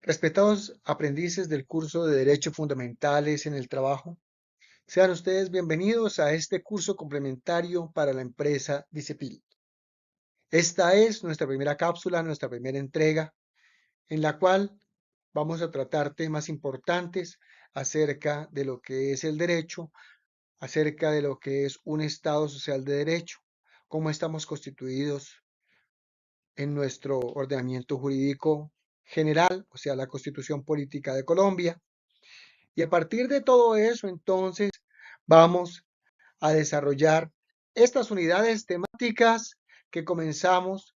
Respetados aprendices del curso de Derecho Fundamentales en el Trabajo, sean ustedes bienvenidos a este curso complementario para la empresa Dicepil. Esta es nuestra primera cápsula, nuestra primera entrega, en la cual vamos a tratar temas importantes acerca de lo que es el derecho, acerca de lo que es un Estado social de derecho, cómo estamos constituidos en nuestro ordenamiento jurídico general, o sea, la Constitución Política de Colombia. Y a partir de todo eso, entonces, vamos a desarrollar estas unidades temáticas que comenzamos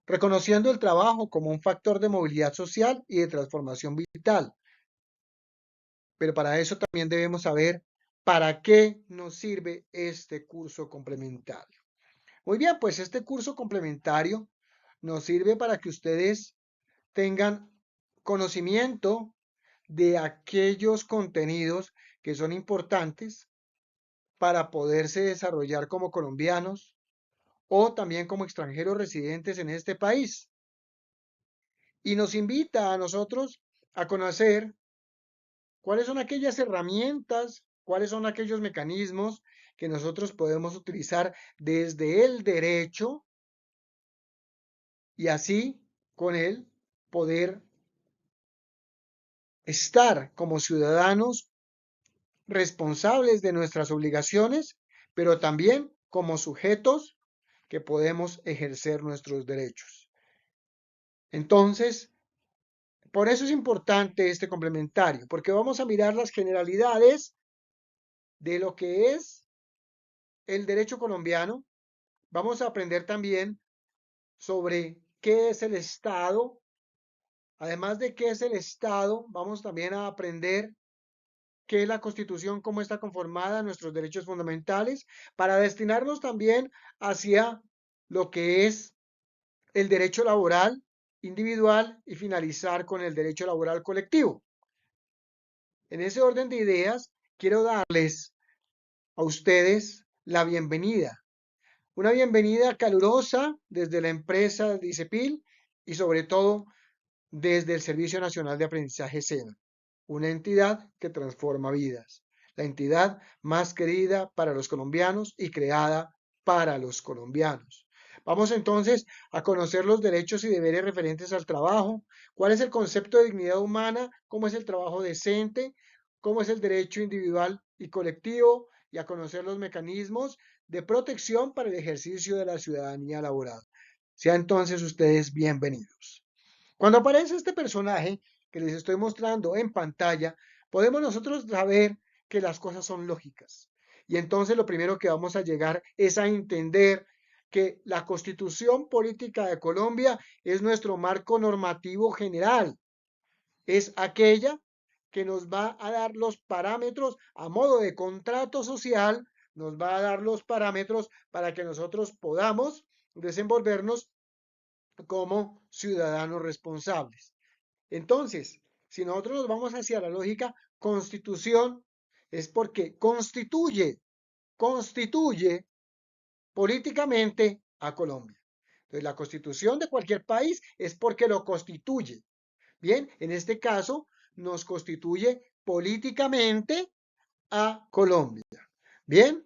reconociendo el trabajo como un factor de movilidad social y de transformación vital. Pero para eso también debemos saber para qué nos sirve este curso complementario. Muy bien, pues este curso complementario nos sirve para que ustedes tengan conocimiento de aquellos contenidos que son importantes para poderse desarrollar como colombianos o también como extranjeros residentes en este país. Y nos invita a nosotros a conocer cuáles son aquellas herramientas, cuáles son aquellos mecanismos que nosotros podemos utilizar desde el derecho y así con él poder estar como ciudadanos responsables de nuestras obligaciones, pero también como sujetos que podemos ejercer nuestros derechos. Entonces, por eso es importante este complementario, porque vamos a mirar las generalidades de lo que es el derecho colombiano. Vamos a aprender también sobre qué es el Estado. Además de qué es el Estado, vamos también a aprender qué es la Constitución, cómo está conformada, nuestros derechos fundamentales, para destinarnos también hacia lo que es el derecho laboral individual y finalizar con el derecho laboral colectivo. En ese orden de ideas, quiero darles a ustedes la bienvenida. Una bienvenida calurosa desde la empresa Dicepil y sobre todo desde el Servicio Nacional de Aprendizaje SENA, una entidad que transforma vidas, la entidad más querida para los colombianos y creada para los colombianos. Vamos entonces a conocer los derechos y deberes referentes al trabajo, cuál es el concepto de dignidad humana, cómo es el trabajo decente, cómo es el derecho individual y colectivo, y a conocer los mecanismos de protección para el ejercicio de la ciudadanía laboral. Sean entonces ustedes bienvenidos. Cuando aparece este personaje que les estoy mostrando en pantalla, podemos nosotros saber que las cosas son lógicas. Y entonces lo primero que vamos a llegar es a entender que la Constitución Política de Colombia es nuestro marco normativo general. Es aquella que nos va a dar los parámetros a modo de contrato social, nos va a dar los parámetros para que nosotros podamos desenvolvernos como ciudadanos responsables. Entonces, si nosotros nos vamos hacia la lógica constitución, es porque constituye políticamente a Colombia. Entonces, la constitución de cualquier país es porque lo constituye. Bien, en este caso, nos constituye políticamente a Colombia. Bien,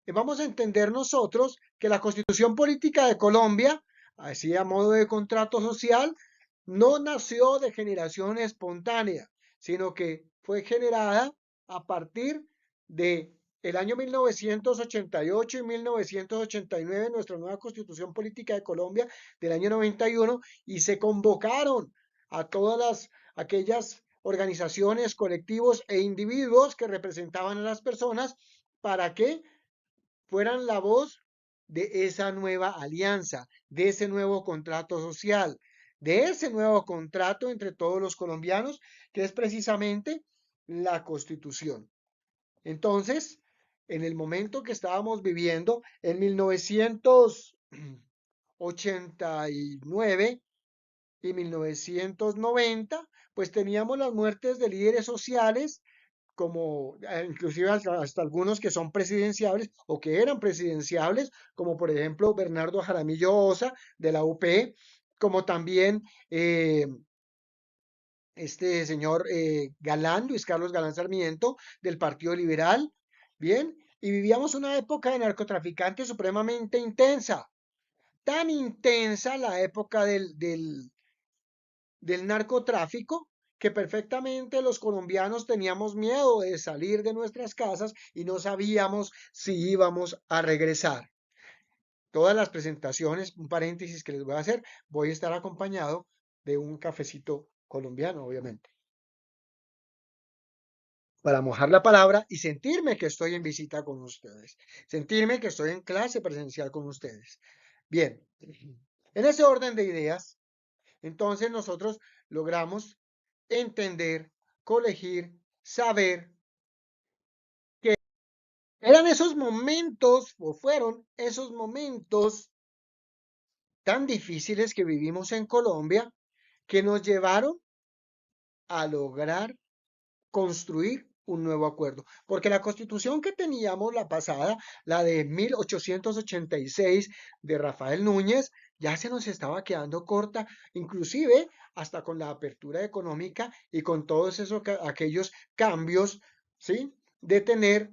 vamos a entender nosotros que la constitución política de Colombia, así a modo de contrato social, no nació de generación espontánea, sino que fue generada a partir de el año 1988 y 1989, nuestra nueva Constitución Política de Colombia del año 91, y se convocaron a todas aquellas organizaciones, colectivos e individuos que representaban a las personas para que fueran la voz de esa nueva alianza, de ese nuevo contrato social, de ese nuevo contrato entre todos los colombianos, que es precisamente la Constitución. Entonces, en el momento que estábamos viviendo, en 1989 y 1990, pues teníamos las muertes de líderes sociales como inclusive hasta algunos que son presidenciables o que eran presidenciables, como por ejemplo Bernardo Jaramillo Osa de la UP, como también este señor Galán, Luis Carlos Galán Sarmiento, del Partido Liberal, ¿bien? Y vivíamos una época de narcotraficantes supremamente intensa, tan intensa la época del narcotráfico, que perfectamente los colombianos teníamos miedo de salir de nuestras casas y no sabíamos si íbamos a regresar. Todas las presentaciones, un paréntesis que les voy a hacer, voy a estar acompañado de un cafecito colombiano, obviamente, para mojar la palabra y sentirme que estoy en visita con ustedes, sentirme que estoy en clase presencial con ustedes. Bien, en ese orden de ideas, entonces nosotros logramos entender, colegir, saber que eran esos momentos o fueron esos momentos tan difíciles que vivimos en Colombia que nos llevaron a lograr construir un nuevo acuerdo. Porque la constitución que teníamos, la pasada, la de 1886 de Rafael Núñez, ya se nos estaba quedando corta, inclusive hasta con la apertura económica y con todos esos aquellos cambios, ¿sí? De tener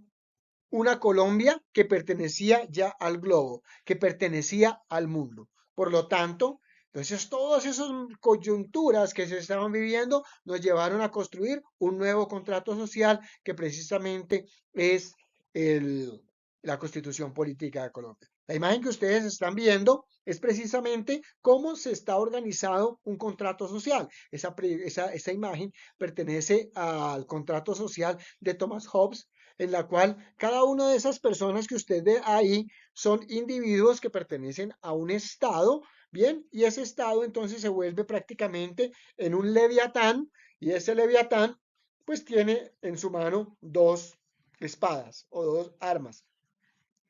una Colombia que pertenecía ya al globo, que pertenecía al mundo. Por lo tanto, entonces todas esas coyunturas que se estaban viviendo nos llevaron a construir un nuevo contrato social que precisamente es el, la Constitución Política de Colombia. La imagen que ustedes están viendo es precisamente cómo se está organizado un contrato social. Esa imagen pertenece al contrato social de Thomas Hobbes, en la cual cada una de esas personas que usted ve ahí son individuos que pertenecen a un estado, ¿bien? Y ese estado entonces se vuelve prácticamente en un leviatán, y ese leviatán pues tiene en su mano dos espadas o dos armas.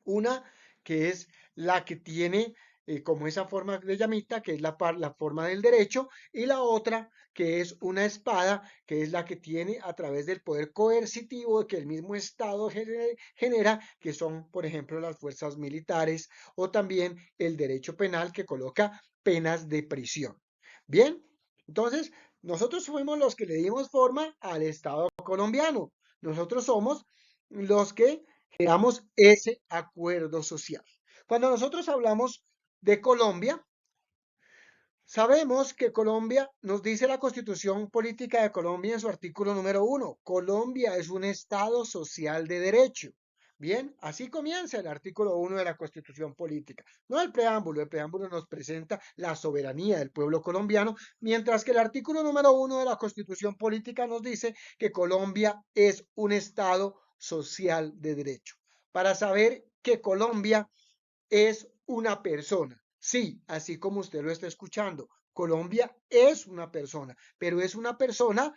Una que es la que tiene como esa forma de llamita, que es la forma del derecho, y la otra que es una espada, que es la que tiene a través del poder coercitivo que el mismo Estado genera, que son, por ejemplo, las fuerzas militares o también el derecho penal que coloca penas de prisión. Bien, entonces nosotros fuimos los que le dimos forma al Estado colombiano. Nosotros somos los que creamos ese acuerdo social. Cuando nosotros hablamos de Colombia, sabemos que Colombia, nos dice la Constitución Política de Colombia en su artículo número 1, Colombia es un Estado social de derecho. Bien, así comienza el artículo 1 de la Constitución Política. No el preámbulo nos presenta la soberanía del pueblo colombiano, mientras que el artículo número 1 de la Constitución Política nos dice que Colombia es un Estado social de derecho. Para saber que Colombia es una persona. Sí, así como usted lo está escuchando, Colombia es una persona, pero es una persona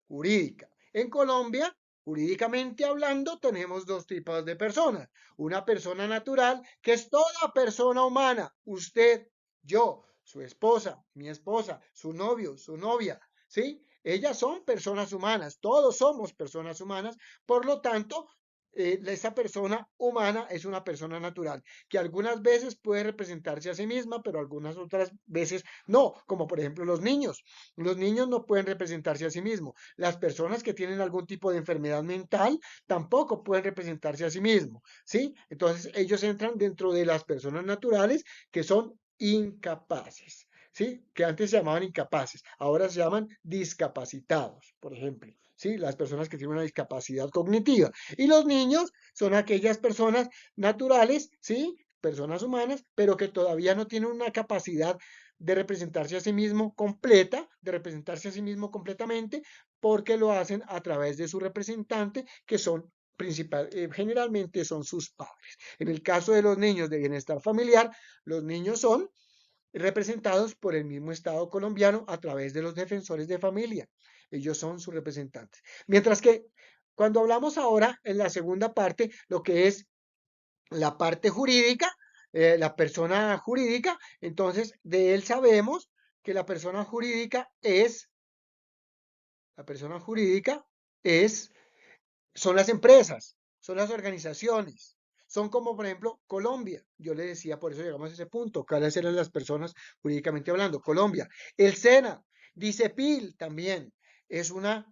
jurídica. En Colombia, jurídicamente hablando, tenemos dos tipos de personas. Una persona natural, que es toda persona humana, usted, yo, su esposa, mi esposa, su novio, su novia, ¿sí? Ellas son personas humanas, todos somos personas humanas, por lo tanto, esa persona humana es una persona natural, que algunas veces puede representarse a sí misma, pero algunas otras veces no, como por ejemplo los niños. Los niños no pueden representarse a sí mismos. Las personas que tienen algún tipo de enfermedad mental tampoco pueden representarse a sí mismos, ¿sí? Entonces ellos entran dentro de las personas naturales que son incapaces, ¿sí? Que antes se llamaban incapaces, ahora se llaman discapacitados, por ejemplo. ¿Sí? Las personas que tienen una discapacidad cognitiva. Y los niños son aquellas personas naturales, ¿sí? Personas humanas, pero que todavía no tienen una capacidad de representarse a sí mismo completa, de representarse a sí mismo completamente, porque lo hacen a través de su representante, que son generalmente son sus padres. En el caso de los niños de bienestar familiar, los niños son representados por el mismo Estado colombiano a través de los defensores de familia. Ellos son sus representantes. Mientras que cuando hablamos ahora en la segunda parte, lo que es la parte jurídica, la persona jurídica, entonces de él sabemos que la persona jurídica es, son las empresas, son las organizaciones, son como por ejemplo Colombia. Yo le decía, por eso llegamos a ese punto, cuáles eran las personas jurídicamente hablando. Colombia, el SENA, DICEPIL también. es una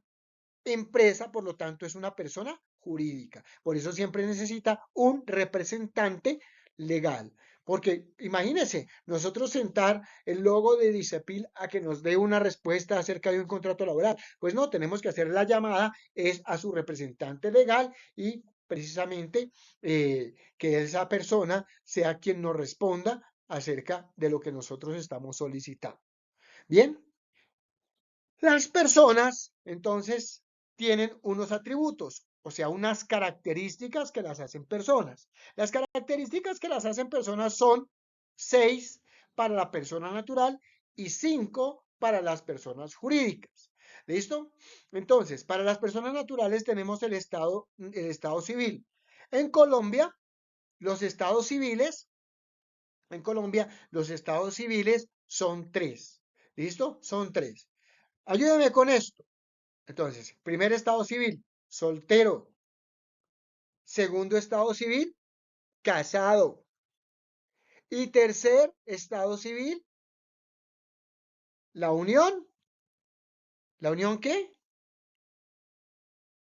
empresa, por lo tanto es una persona jurídica. Por eso siempre necesita un representante legal. Porque imagínense, nosotros sentar el logo de Dicepil a que nos dé una respuesta acerca de un contrato laboral. Pues no, tenemos que hacer la llamada es a su representante legal y precisamente que esa persona sea quien nos responda acerca de lo que nosotros estamos solicitando. Bien, las personas, entonces, tienen unos atributos, o sea, unas características que las hacen personas. Las características que las hacen personas son 6 para la persona natural y 5 para las personas jurídicas. ¿Listo? Entonces, para las personas naturales tenemos el estado civil. En Colombia, los estados civiles, en Colombia, los estados civiles son 3. ¿Listo? Son 3. Ayúdame con esto. Entonces, primer estado civil, soltero. Segundo estado civil, casado. Y tercer estado civil, la unión. ¿La unión qué?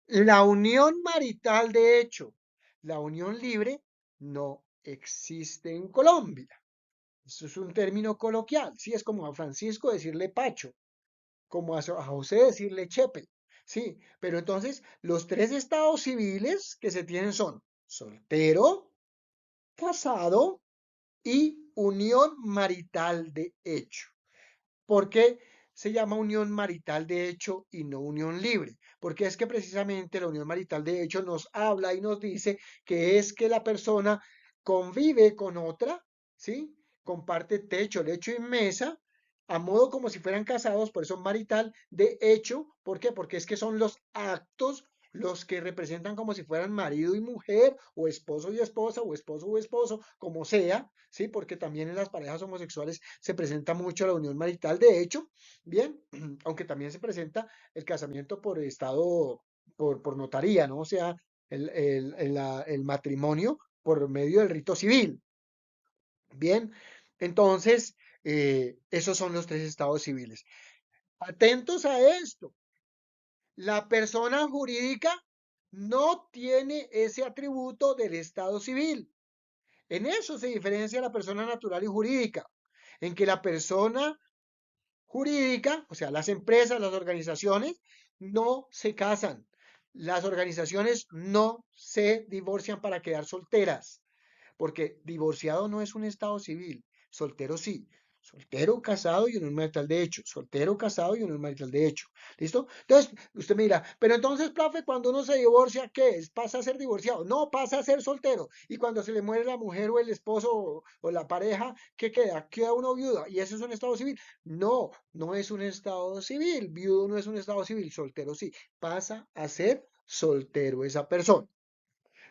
La unión marital de hecho. La unión libre no existe en Colombia. Eso es un término coloquial. Sí, es como a Francisco decirle Pacho, como a José decirle Chepe. Sí, pero entonces los 3 estados civiles que se tienen son soltero, casado y unión marital de hecho. ¿Por qué se llama unión marital de hecho y no unión libre? Porque es que precisamente la unión marital de hecho nos habla y nos dice que es que la persona convive con otra, ¿sí? Comparte techo, lecho y mesa, a modo como si fueran casados, por eso marital de hecho. ¿Por qué? Porque es que son los actos los que representan como si fueran marido y mujer, o esposo y esposa, o esposo, como sea, ¿sí? Porque también en las parejas homosexuales se presenta mucho la unión marital, de hecho, bien, aunque también se presenta el casamiento por estado, por notaría, ¿no? O sea, el matrimonio por medio del rito civil, bien. Entonces, esos son los 3 estados civiles. Atentos a esto. La persona jurídica no tiene ese atributo del estado civil. En eso se diferencia la persona natural y jurídica, en que la persona jurídica, o sea, las empresas, las organizaciones, no se casan. Las organizaciones no se divorcian para quedar solteras, porque divorciado no es un estado civil, soltero sí. Soltero, casado y unión marital de hecho. Soltero, casado y unión marital de hecho. ¿Listo? Entonces, usted me dirá, pero entonces, profe, cuando uno se divorcia, ¿qué es? ¿Pasa a ser divorciado? No, pasa a ser soltero. Y cuando se le muere la mujer o el esposo o la pareja, ¿qué queda? Queda uno viuda. ¿Y eso es un estado civil? No, no es un estado civil. Viudo no es un estado civil. Soltero sí. Pasa a ser soltero esa persona.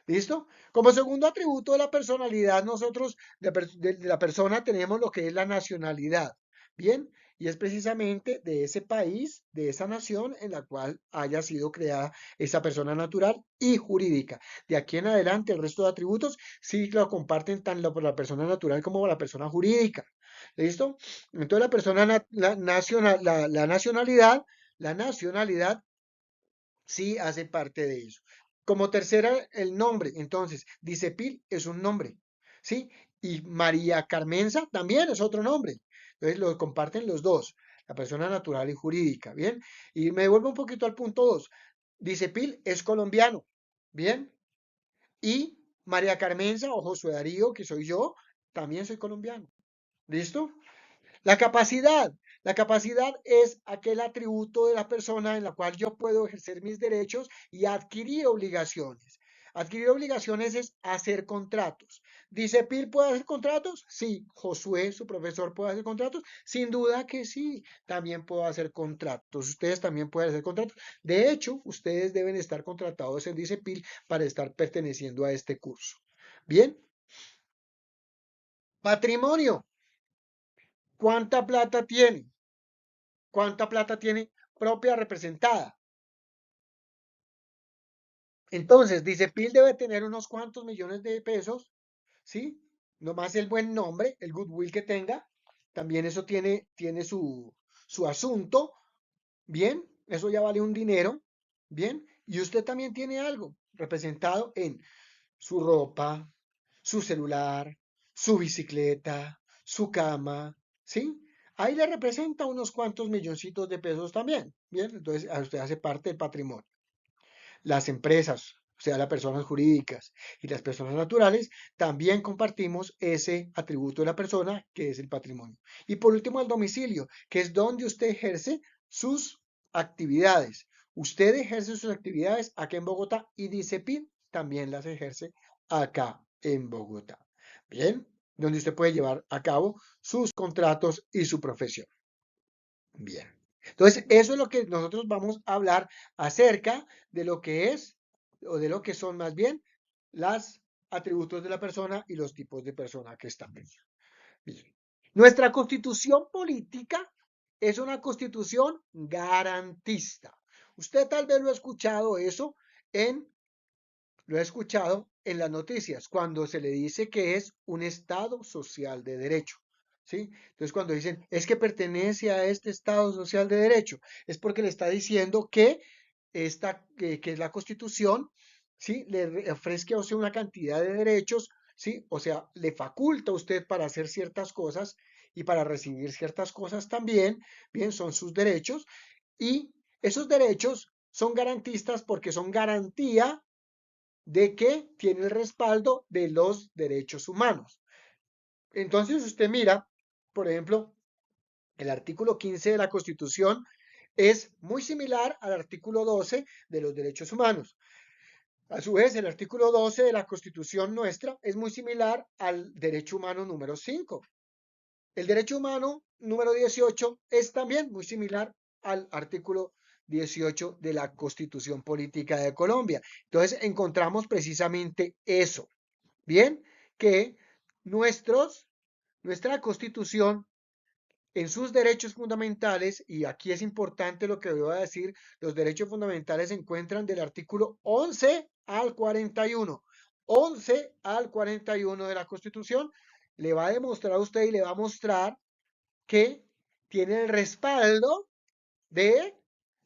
¿Listo? Como segundo atributo de la personalidad, nosotros de la persona tenemos lo que es la nacionalidad. Bien, y es precisamente de ese país, de esa nación en la cual haya sido creada esa persona natural y jurídica. De aquí en adelante, el resto de atributos sí lo comparten tanto por la persona natural como por la persona jurídica. ¿Listo? Entonces la persona, la nacionalidad sí hace parte de eso. Como tercera, el nombre. Entonces, Dicepil es un nombre, ¿sí? Y María Carmenza también es otro nombre. Entonces, lo comparten los dos, la persona natural y jurídica, ¿bien? Y me vuelvo un poquito al punto 2. Dicepil es colombiano, ¿bien? Y María Carmenza o Josué Darío, que soy yo, también soy colombiano. ¿Listo? La capacidad. La capacidad es aquel atributo de la persona en la cual yo puedo ejercer mis derechos y adquirir obligaciones. Adquirir obligaciones es hacer contratos. ¿Dice Pil puede hacer contratos? Sí. Josué, su profesor, puede hacer contratos. Sin duda que sí, también puedo hacer contratos. Ustedes también pueden hacer contratos. De hecho, ustedes deben estar contratados en Dice Pil para estar perteneciendo a este curso. Bien. Patrimonio. ¿Cuánta plata tiene? ¿Cuánta plata tiene propia representada? Entonces, dice Pil debe tener unos cuantos millones de pesos, ¿sí? Nomás el buen nombre, el goodwill que tenga, también eso tiene su asunto, ¿bien? Eso ya vale un dinero, ¿bien? Y usted también tiene algo representado en su ropa, su celular, su bicicleta, su cama, ¿sí? Ahí le representa unos cuantos milloncitos de pesos también, ¿bien? Entonces, a usted hace parte del patrimonio. Las empresas, o sea, las personas jurídicas y las personas naturales, también compartimos ese atributo de la persona que es el patrimonio. Y por último, el domicilio, que es donde usted ejerce sus actividades. Usted ejerce sus actividades acá en Bogotá y DICEPIN también las ejerce acá en Bogotá. Bien, donde usted puede llevar a cabo sus contratos y su profesión. Bien. Entonces, eso es lo que nosotros vamos a hablar acerca de lo que es, o de lo que son más bien, los atributos de la persona y los tipos de persona que están. Bien. Nuestra constitución política es una constitución garantista. Usted tal vez lo ha escuchado eso en lo he escuchado en las noticias, cuando se le dice que es un Estado social de derecho. ¿Sí? Entonces, cuando dicen es que pertenece a este Estado social de derecho, es porque le está diciendo que que es la Constitución, ¿sí? Le ofrezca a usted una cantidad de derechos, ¿sí? O sea, le faculta a usted para hacer ciertas cosas y para recibir ciertas cosas también, bien, son sus derechos, y esos derechos son garantistas porque son garantía de que tiene el respaldo de los derechos humanos. Entonces usted mira, por ejemplo, el artículo 15 de la Constitución es muy similar al artículo 12 de los derechos humanos. A su vez, el artículo 12 de la Constitución nuestra es muy similar al derecho humano número 5. El derecho humano número 18 es también muy similar al artículo 18 de la Constitución Política de Colombia. Entonces encontramos precisamente eso. Bien, que nuestra Constitución en sus derechos fundamentales, y aquí es importante lo que voy a decir, los derechos fundamentales se encuentran del artículo 11 al 41. 11 al 41 de la Constitución le va a demostrar a usted y le va a mostrar que tiene el respaldo de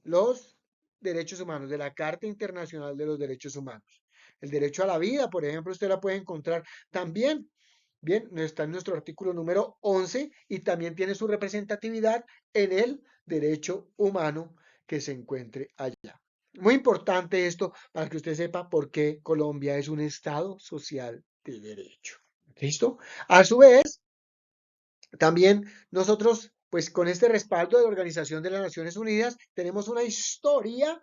los derechos humanos, de la Carta Internacional de los Derechos Humanos. El derecho a la vida, por ejemplo, usted la puede encontrar también. Bien, está en nuestro artículo número 11 y también tiene su representatividad en el derecho humano que se encuentre allá. Muy importante esto para que usted sepa por qué Colombia es un Estado social de derecho. ¿Listo? A su vez, también nosotros, pues con este respaldo de la Organización de las Naciones Unidas, tenemos una historia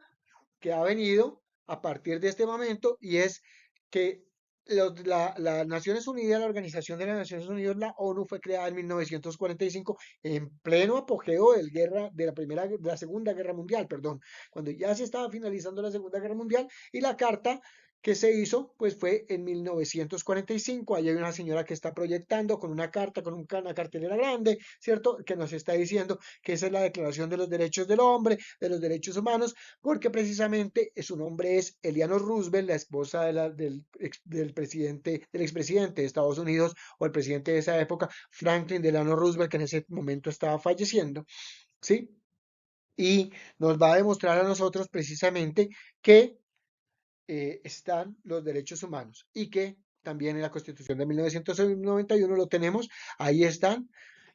que ha venido a partir de este momento y es que las Naciones Unidas, la Organización de las Naciones Unidas, la ONU, fue creada en 1945 en pleno apogeo de la Segunda Guerra Mundial, perdón, cuando ya se estaba finalizando la Segunda Guerra Mundial y la carta que se hizo, pues fue en 1945. Ahí hay una señora que está proyectando con una carta, con una cartelera grande, ¿cierto? Que nos está diciendo que esa es la Declaración de los Derechos del Hombre, de los Derechos Humanos, porque precisamente su nombre es Eleanor Roosevelt, la esposa del expresidente de Estados Unidos, o el presidente de esa época, Franklin Delano Roosevelt, que en ese momento estaba falleciendo, ¿sí? Y nos va a demostrar a nosotros precisamente que están los derechos humanos y que también en la Constitución de 1991 lo tenemos, ahí están,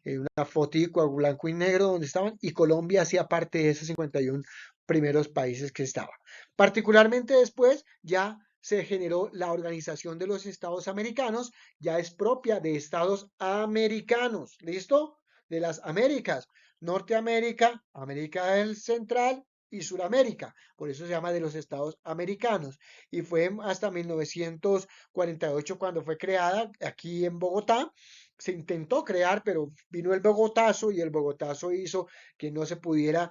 una fotico a blanco y negro donde estaban, y Colombia hacía parte de esos 51 primeros países que estaba. Particularmente después ya se generó la Organización de los Estados Americanos, ya es propia de Estados americanos, ¿listo? De las Américas, Norteamérica, América del Central y Suramérica, por eso se llama de los Estados Americanos, y fue hasta 1948 cuando fue creada aquí en Bogotá. Se intentó crear, pero vino el Bogotazo y el Bogotazo hizo que no se pudiera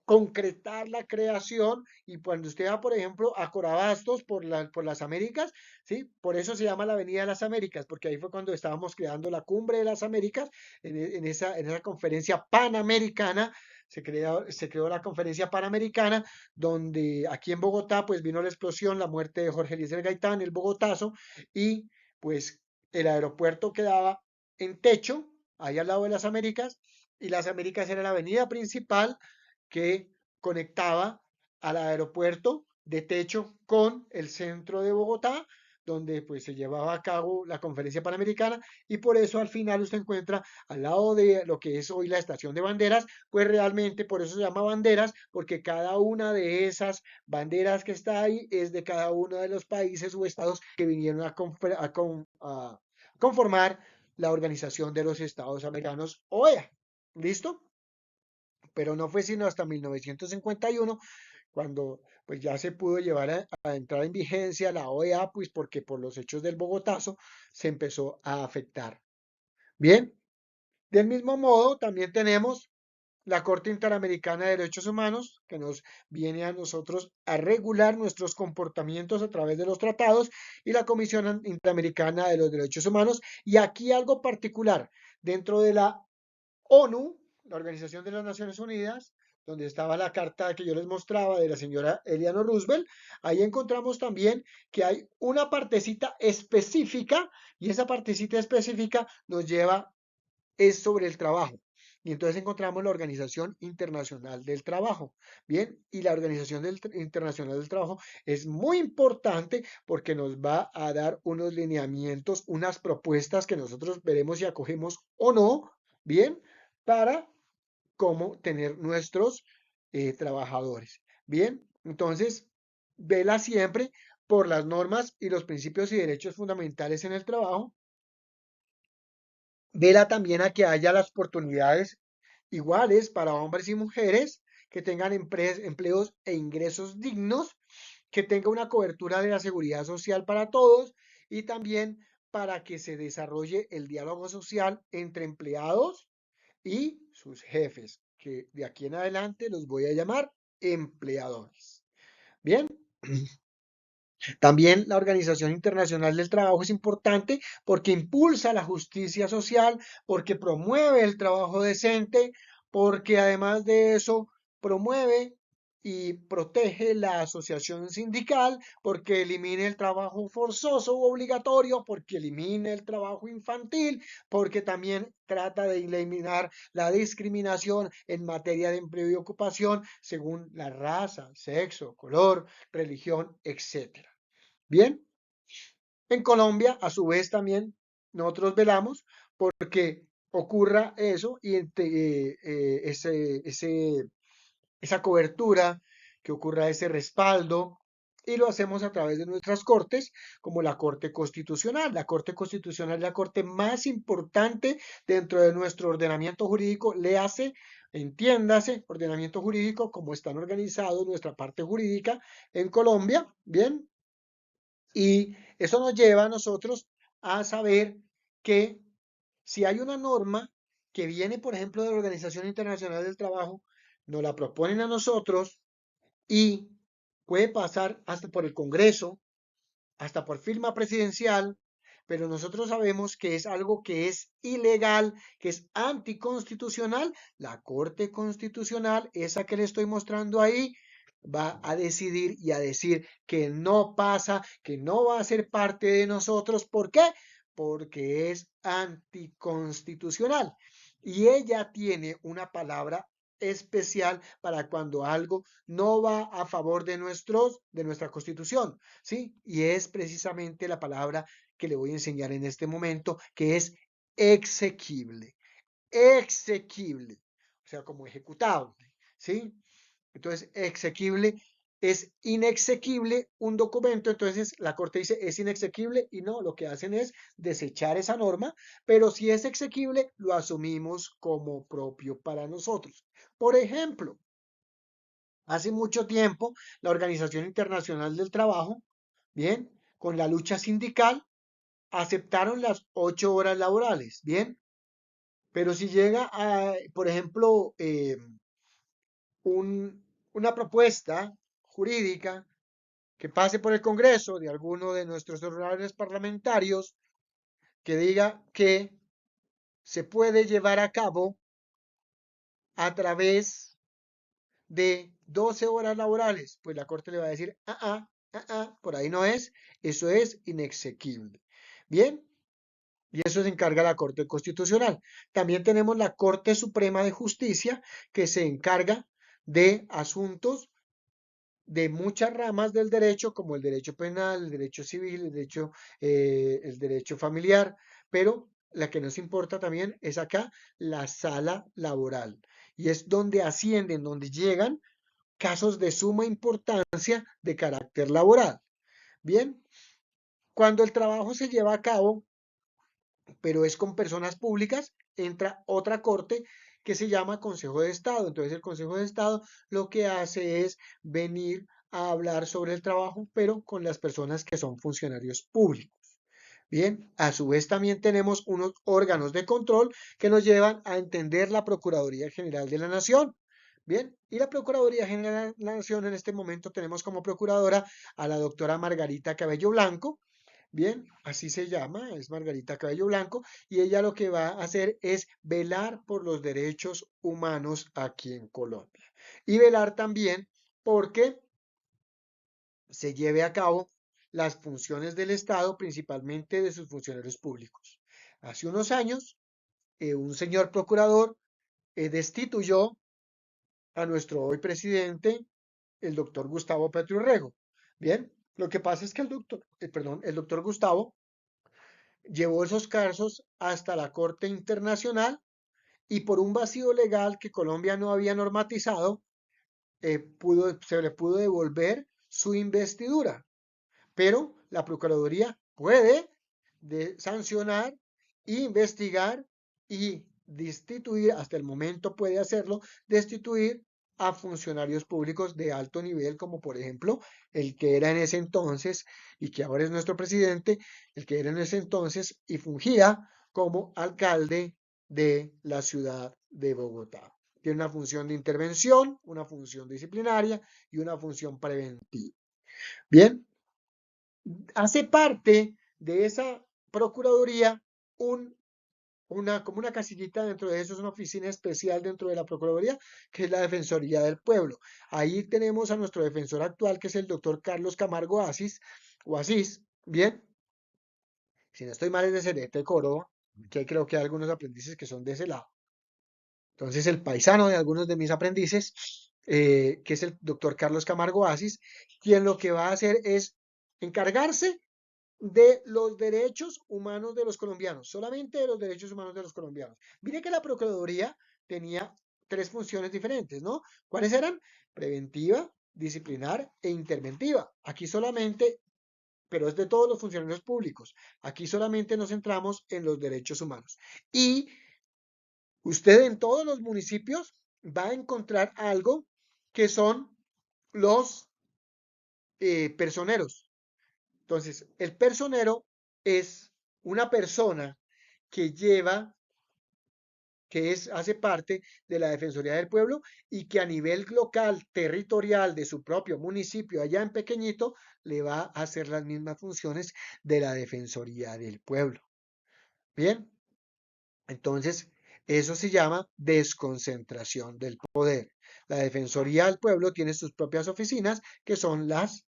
concretar la creación, y cuando usted va, por ejemplo, a Corabastos por las Américas, ¿sí? Por eso se llama la Avenida de las Américas, porque ahí fue cuando estábamos creando la Cumbre de las Américas, en esa conferencia panamericana, se creó la conferencia panamericana, donde aquí en Bogotá, pues vino la explosión, la muerte de Jorge Eliezer Gaitán, el Bogotazo, y pues el aeropuerto quedaba en techo, ahí al lado de las Américas, y las Américas era la avenida principal que conectaba al aeropuerto de Techo con el centro de Bogotá, donde pues se llevaba a cabo la conferencia panamericana, y por eso al final usted encuentra al lado de lo que es hoy la estación de banderas, pues realmente por eso se llama banderas, porque cada una de esas banderas que está ahí es de cada uno de los países o estados que vinieron a conformar la Organización de los Estados Americanos, OEA. ¿Listo? Pero no fue sino hasta 1951 cuando pues ya se pudo llevar a entrar en vigencia la OEA, pues porque por los hechos del Bogotazo se empezó a afectar. Bien, del mismo modo también tenemos la Corte Interamericana de Derechos Humanos, que nos viene a nosotros a regular nuestros comportamientos a través de los tratados, y la Comisión Interamericana de los Derechos Humanos. Y aquí algo particular, dentro de la ONU, la Organización de las Naciones Unidas, donde estaba la carta que yo les mostraba de la señora Eleanor Roosevelt, ahí encontramos también que hay una partecita específica, y esa partecita específica nos lleva, es sobre el trabajo. Y entonces encontramos la Organización Internacional del Trabajo. Bien, y la Organización Internacional del Trabajo es muy importante porque nos va a dar unos lineamientos, unas propuestas que nosotros veremos si acogemos o no, bien, para cómo tener nuestros trabajadores. Bien, entonces, vela siempre por las normas y los principios y derechos fundamentales en el trabajo. Vela también a que haya las oportunidades iguales para hombres y mujeres, que tengan empleos e ingresos dignos, que tenga una cobertura de la seguridad social para todos y también para que se desarrolle el diálogo social entre empleados y sus jefes, que de aquí en adelante los voy a llamar empleadores. Bien, también la Organización Internacional del Trabajo es importante porque impulsa la justicia social, porque promueve el trabajo decente, porque además de eso promueve y protege la asociación sindical, porque elimina el trabajo forzoso u obligatorio, porque elimina el trabajo infantil, porque también trata de eliminar la discriminación en materia de empleo y ocupación según la raza, sexo, color, religión, etc. Bien, en Colombia, a su vez, también nosotros velamos porque ocurra eso y esa cobertura, que ocurra ese respaldo, y lo hacemos a través de nuestras cortes, como la Corte Constitucional. La Corte Constitucional es la corte más importante dentro de nuestro ordenamiento jurídico. Léase, entiéndase, ordenamiento jurídico, como están organizados nuestra parte jurídica en Colombia. Bien, y eso nos lleva a nosotros a saber que si hay una norma que viene, por ejemplo, de la Organización Internacional del Trabajo, nos la proponen a nosotros y puede pasar hasta por el Congreso, hasta por firma presidencial, pero nosotros sabemos que es algo que es ilegal, que es anticonstitucional. La Corte Constitucional, esa que le estoy mostrando ahí, va a decidir y a decir que no pasa, que no va a ser parte de nosotros. ¿Por qué? Porque es anticonstitucional. Y ella tiene una palabra especial para cuando algo no va a favor de nuestra Constitución, ¿sí? Y es precisamente la palabra que le voy a enseñar en este momento, que es exequible. Exequible, o sea, como ejecutable, ¿sí? Entonces, exequible es inexequible un documento, entonces la Corte dice es inexequible y no, lo que hacen es desechar esa norma, pero si es exequible, lo asumimos como propio para nosotros. Por ejemplo, hace mucho tiempo, la Organización Internacional del Trabajo, bien, con la lucha sindical, aceptaron las 8 horas laborales, bien, pero si llega a, por ejemplo, una propuesta jurídica que pase por el Congreso de alguno de nuestros honorables parlamentarios que diga que se puede llevar a cabo a través de 12 horas laborales, pues la Corte le va a decir, por ahí no es, eso es inexequible. Bien, y eso se encarga la Corte Constitucional. También tenemos la Corte Suprema de Justicia, que se encarga de asuntos de muchas ramas del derecho, como el derecho penal, el derecho civil, el derecho familiar, pero la que nos importa también es acá la sala laboral. Y es donde ascienden, donde llegan casos de suma importancia de carácter laboral. Bien, cuando el trabajo se lleva a cabo, pero es con personas públicas, entra otra corte que se llama Consejo de Estado. Entonces el Consejo de Estado lo que hace es venir a hablar sobre el trabajo, pero con las personas que son funcionarios públicos. Bien, a su vez también tenemos unos órganos de control que nos llevan a entender la Procuraduría General de la Nación. Bien, y la Procuraduría General de la Nación en este momento tenemos como procuradora a la doctora Margarita Cabello Blanco. Bien, así se llama, es Margarita Cabello Blanco, y ella lo que va a hacer es velar por los derechos humanos aquí en Colombia. Y velar también porque se lleve a cabo las funciones del Estado, principalmente de sus funcionarios públicos. Hace unos años, un señor procurador destituyó a nuestro hoy presidente, el doctor Gustavo Petro Urrego. Bien, lo que pasa es que el doctor Gustavo llevó esos casos hasta la Corte Internacional y por un vacío legal que Colombia no había normatizado, se le pudo devolver su investidura. Pero la Procuraduría puede sancionar, investigar y destituir, hasta el momento puede hacerlo, destituir a funcionarios públicos de alto nivel, como por ejemplo el que era en ese entonces y que ahora es nuestro presidente, el que era en ese entonces y fungía como alcalde de la ciudad de Bogotá. Tiene una función de intervención, una función disciplinaria y una función preventiva. Bien, hace parte de esa procuraduría como una casillita dentro de eso, es una oficina especial dentro de la Procuraduría, que es la Defensoría del Pueblo. Ahí tenemos a nuestro defensor actual, que es el doctor Carlos Camargo Asís, bien, si no estoy mal es de Cerete de Córdoba, que creo que hay algunos aprendices que son de ese lado. Entonces, el paisano de algunos de mis aprendices, que es el doctor Carlos Camargo Asís, quien lo que va a hacer es encargarse de los derechos humanos de los colombianos, solamente de los derechos humanos de los colombianos. Mire que la Procuraduría tenía tres funciones diferentes, ¿no? ¿Cuáles eran? Preventiva, disciplinar e interventiva. Aquí solamente, pero es de todos los funcionarios públicos, aquí solamente nos centramos en los derechos humanos. Y usted en todos los municipios va a encontrar algo que son los personeros. Entonces, el personero es una persona que hace parte de la Defensoría del Pueblo y que a nivel local, territorial de su propio municipio, allá en Pequeñito, le va a hacer las mismas funciones de la Defensoría del Pueblo. Bien, entonces eso se llama desconcentración del poder. La Defensoría del Pueblo tiene sus propias oficinas, que son las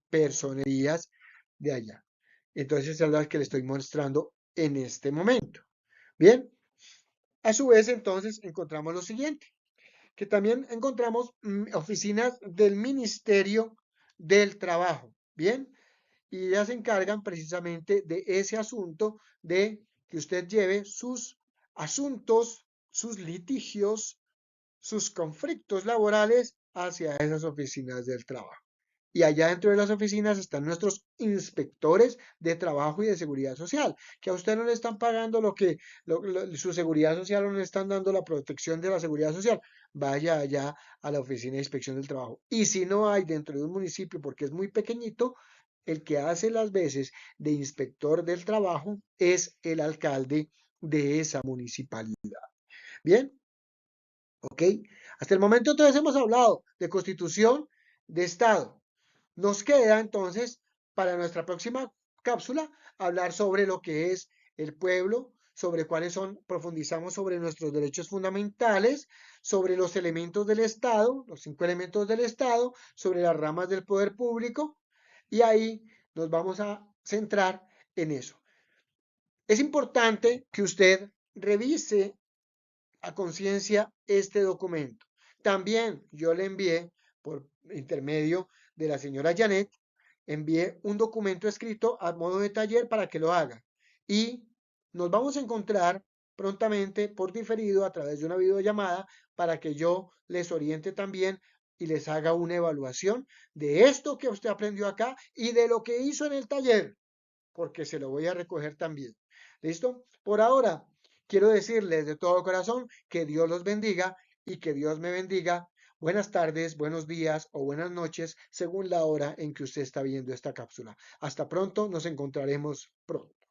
personerías de allá. Entonces es la que le estoy mostrando en este momento. Bien, a su vez entonces encontramos lo siguiente, que también encontramos oficinas del Ministerio del Trabajo. Bien, y ellas se encargan precisamente de ese asunto de que usted lleve sus asuntos, sus litigios, sus conflictos laborales hacia esas oficinas del trabajo. Y allá dentro de las oficinas están nuestros inspectores de trabajo y de seguridad social, que a usted no le están pagando su seguridad social o no le están dando la protección de la seguridad social. Vaya allá a la oficina de inspección del trabajo. Y si no hay dentro de un municipio, porque es muy pequeñito, el que hace las veces de inspector del trabajo es el alcalde de esa municipalidad. Bien, ¿ok? Hasta el momento entonces hemos hablado de constitución de Estado. Nos queda entonces para nuestra próxima cápsula hablar sobre lo que es el pueblo, sobre cuáles son, profundizamos sobre nuestros derechos fundamentales, sobre los elementos del Estado, los 5 elementos del Estado, sobre las ramas del poder público y ahí nos vamos a centrar en eso. Es importante que usted revise a conciencia este documento. También yo le envié, por intermedio de la señora Janet, envié un documento escrito a modo de taller para que lo haga. Y nos vamos a encontrar prontamente por diferido a través de una videollamada para que yo les oriente también y les haga una evaluación de esto que usted aprendió acá y de lo que hizo en el taller, porque se lo voy a recoger también. ¿Listo? Por ahora, quiero decirles de todo corazón que Dios los bendiga y que Dios me bendiga. Buenas tardes, buenos días o buenas noches, según la hora en que usted está viendo esta cápsula. Hasta pronto, nos encontraremos pronto.